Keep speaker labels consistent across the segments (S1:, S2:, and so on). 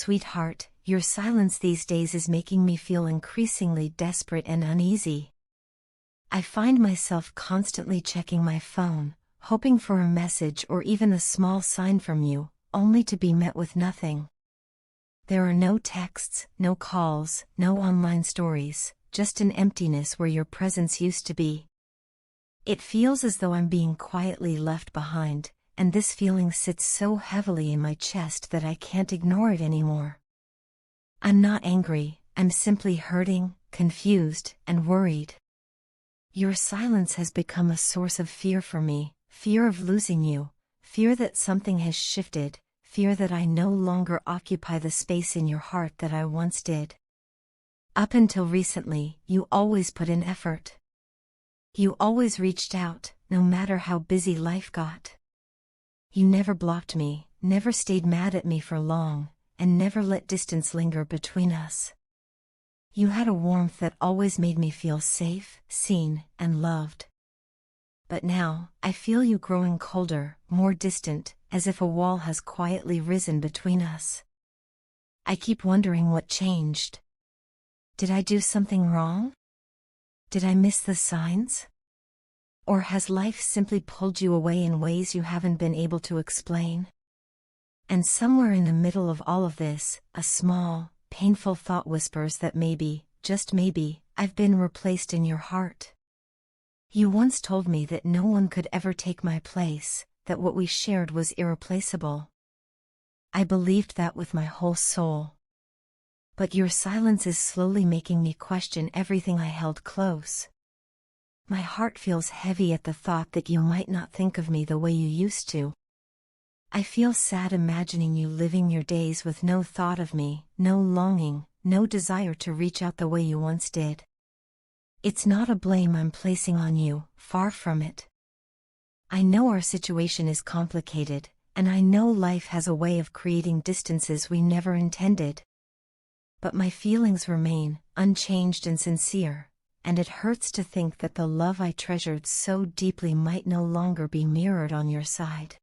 S1: Sweetheart, your silence these days is making me feel increasingly desperate and uneasy. I find myself constantly checking my phone, hoping for a message or even a small sign from you, only to be met with nothing. There are no texts, no calls, no online stories, just an emptiness where your presence used to be. It feels as though I'm being quietly left behind, and this feeling sits so heavily in my chest that I can't ignore it anymore. I'm not angry, I'm simply hurting, confused, and worried. Your silence has become a source of fear for me, fear of losing you, fear that something has shifted, fear that I no longer occupy the space in your heart that I once did. Up until recently, you always put in effort. You always reached out, no matter how busy life got. You never blocked me, never stayed mad at me for long, and never let distance linger between us. You had a warmth that always made me feel safe, seen, and loved. But now, I feel you growing colder, more distant, as if a wall has quietly risen between us. I keep wondering what changed. Did I do something wrong? Did I miss the signs? Or has life simply pulled you away in ways you haven't been able to explain? And somewhere in the middle of all of this, a small, painful thought whispers that maybe, just maybe, I've been replaced in your heart. You once told me that no one could ever take my place, that what we shared was irreplaceable. I believed that with my whole soul. But your silence is slowly making me question everything I held close. My heart feels heavy at the thought that you might not think of me the way you used to. I feel sad imagining you living your days with no thought of me, no longing, no desire to reach out the way you once did. It's not a blame I'm placing on you, far from it. I know our situation is complicated, and I know life has a way of creating distances we never intended. But my feelings remain, unchanged and sincere, and it hurts to think that the love I treasured so deeply might no longer be mirrored on your side.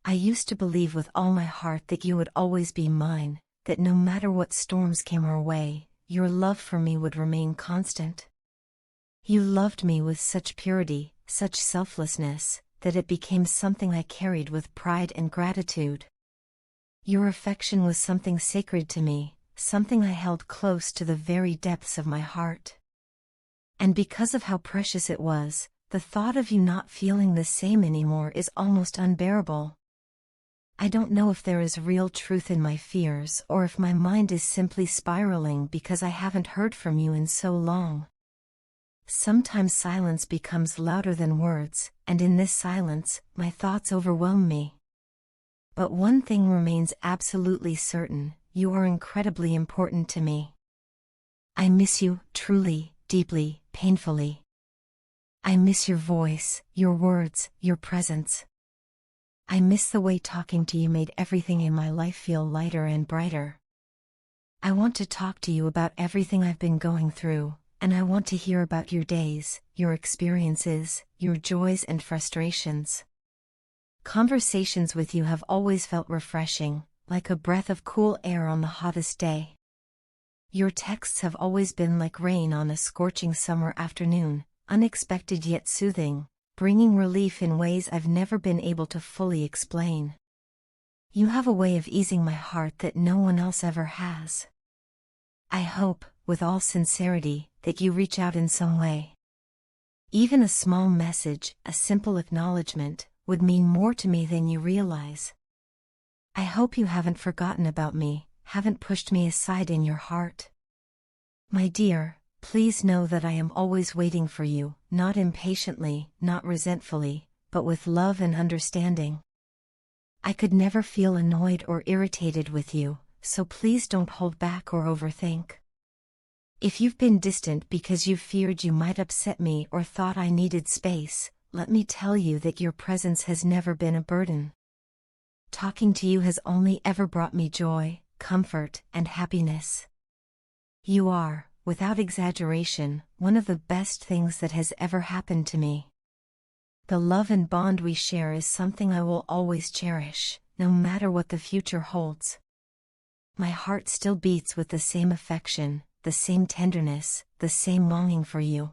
S1: I used to believe with all my heart that you would always be mine, that no matter what storms came our way, your love for me would remain constant. You loved me with such purity, such selflessness, that it became something I carried with pride and gratitude. Your affection was something sacred to me, something I held close to the very depths of my heart. And because of how precious it was, the thought of you not feeling the same anymore is almost unbearable. I don't know if there is real truth in my fears or if my mind is simply spiraling because I haven't heard from you in so long. Sometimes silence becomes louder than words, and in this silence, my thoughts overwhelm me. But one thing remains absolutely certain: you are incredibly important to me. I miss you, truly, deeply, painfully. I miss your voice, your words, your presence. I miss the way talking to you made everything in my life feel lighter and brighter. I want to talk to you about everything I've been going through, and I want to hear about your days, your experiences, your joys and frustrations. Conversations with you have always felt refreshing, like a breath of cool air on the hottest day. Your texts have always been like rain on a scorching summer afternoon, unexpected yet soothing, bringing relief in ways I've never been able to fully explain. You have a way of easing my heart that no one else ever has. I hope, with all sincerity, that you reach out in some way. Even a small message, a simple acknowledgement, would mean more to me than you realize. I hope you haven't forgotten about me, haven't pushed me aside in your heart. My dear, please know that I am always waiting for you, not impatiently, not resentfully, but with love and understanding. I could never feel annoyed or irritated with you, so please don't hold back or overthink. If you've been distant because you feared you might upset me or thought I needed space, let me tell you that your presence has never been a burden. Talking to you has only ever brought me joy, comfort, and happiness. You are, without exaggeration, one of the best things that has ever happened to me. The love and bond we share is something I will always cherish, no matter what the future holds. my heart still beats with the same affection, the same tenderness, the same longing for you.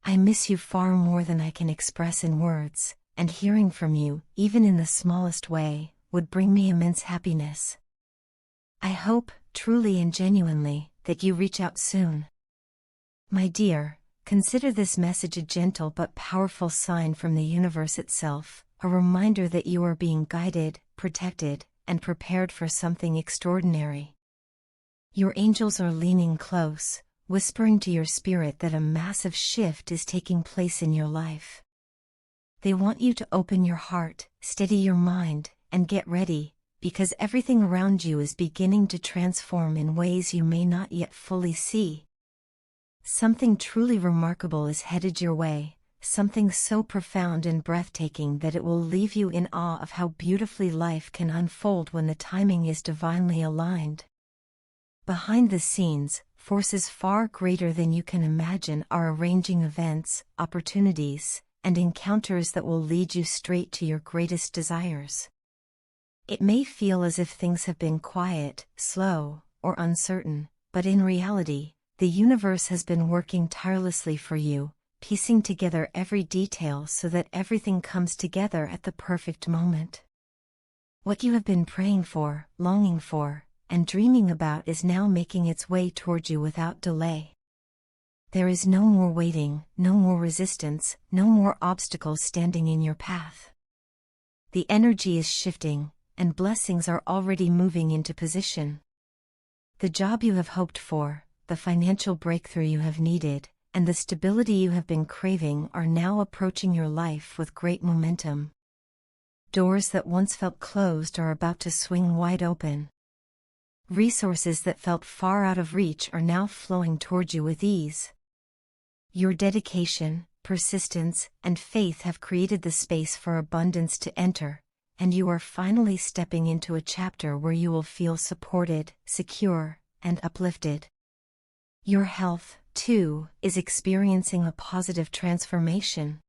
S1: I miss you far more than I can express in words, and hearing from you, even in the smallest way, would bring me immense happiness. I hope, truly and genuinely, that you reach out soon. My dear, consider this message a gentle but powerful sign from the universe itself, a reminder that you are being guided, protected, and prepared for something extraordinary. Your angels are leaning close, whispering to your spirit that a massive shift is taking place in your life. They want you to open your heart, steady your mind, and get ready, because everything around you is beginning to transform in ways you may not yet fully see. Something truly remarkable is headed your way, something so profound and breathtaking that it will leave you in awe of how beautifully life can unfold when the timing is divinely aligned. Behind the scenes, forces far greater than you can imagine are arranging events, opportunities, and encounters that will lead you straight to your greatest desires. It may feel as if things have been quiet, slow, or uncertain, but in reality, the universe has been working tirelessly for you, piecing together every detail so that everything comes together at the perfect moment. What you have been praying for, longing for, and dreaming about is now making its way toward you without delay. There is no more waiting, no more resistance, no more obstacles standing in your path. The energy is shifting, and blessings are already moving into position. The job you have hoped for, the financial breakthrough you have needed, and the stability you have been craving are now approaching your life with great momentum. Doors that once felt closed are about to swing wide open. Resources that felt far out of reach are now flowing toward you with ease. Your dedication, persistence, and faith have created the space for abundance to enter, and you are finally stepping into a chapter where you will feel supported, secure, and uplifted. Your health, too, is experiencing a positive transformation.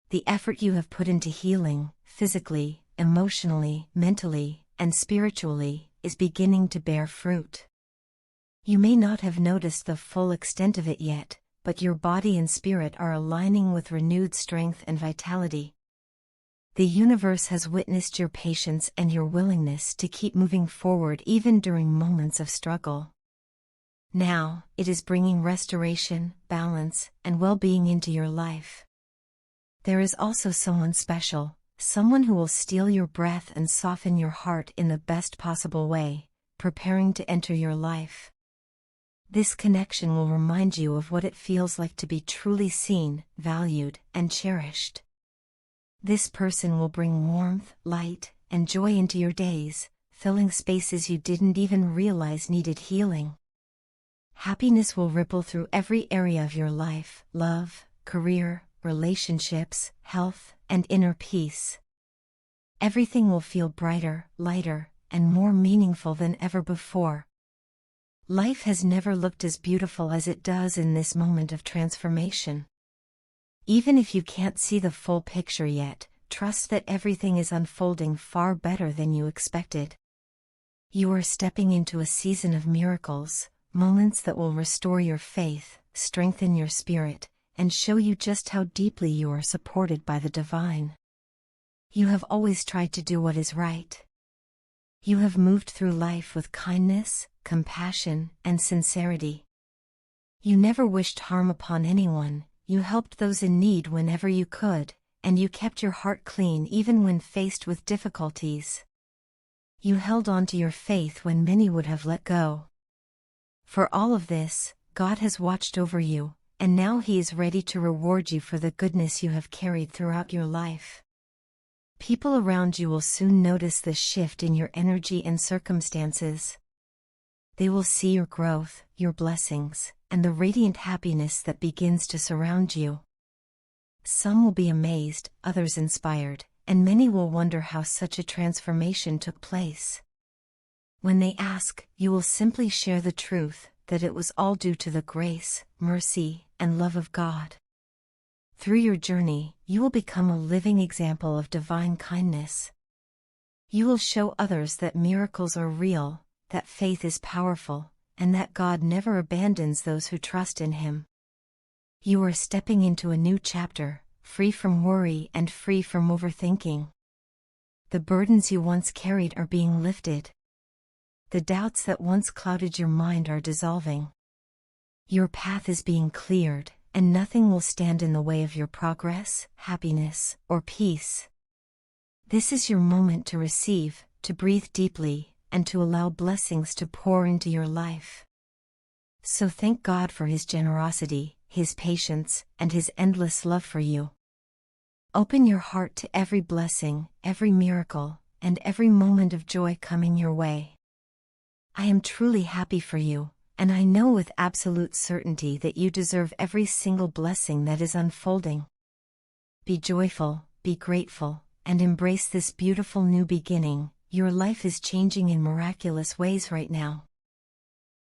S1: The effort you have put into healing, physically, emotionally, mentally, and spiritually, is beginning to bear fruit. You may not have noticed the full extent of it yet, but your body and spirit are aligning with renewed strength and vitality. The universe has witnessed your patience and your willingness to keep moving forward even during moments of struggle. Now, it is bringing restoration, balance, and well-being into your life. There is also someone special, someone who will steal your breath and soften your heart in the best possible way, preparing to enter your life. This connection will remind you of what it feels like to be truly seen, valued, and cherished. This person will bring warmth, light, and joy into your days, filling spaces you didn't even realize needed healing. Happiness will ripple through every area of your life: love, career, relationships, health, and inner peace. Everything will feel brighter, lighter, and more meaningful than ever before. Life has never looked as beautiful as it does in this moment of transformation. Even if you can't see the full picture yet, trust that everything is unfolding far better than you expected. You are stepping into a season of miracles, moments that will restore your faith, strengthen your spirit, and show you just how deeply you are supported by the divine. You have always tried to do what is right. You have moved through life with kindness, compassion, and sincerity. You never wished harm upon anyone, you helped those in need whenever you could, and you kept your heart clean even when faced with difficulties. You held on to your faith when many would have let go. For all of this, God has watched over you, and now He is ready to reward you for the goodness you have carried throughout your life. People around you will soon notice the shift in your energy and circumstances. They will see your growth, your blessings, and the radiant happiness that begins to surround you. Some will be amazed, others inspired, and many will wonder how such a transformation took place. When they ask, you will simply share the truth, that it was all due to the grace, mercy, and love of God. Through your journey, you will become a living example of divine kindness. You will show others that miracles are real, that faith is powerful, and that God never abandons those who trust in Him. You are stepping into a new chapter, free from worry and free from overthinking. The burdens you once carried are being lifted. The doubts that once clouded your mind are dissolving. Your path is being cleared, and nothing will stand in the way of your progress, happiness, or peace. This is your moment to receive, to breathe deeply, and to allow blessings to pour into your life. So thank God for His generosity, His patience, and His endless love for you. Open your heart to every blessing, every miracle, and every moment of joy coming your way. I am truly happy for you, and I know with absolute certainty that you deserve every single blessing that is unfolding. Be joyful, be grateful, and embrace this beautiful new beginning. Your life is changing in miraculous ways right now.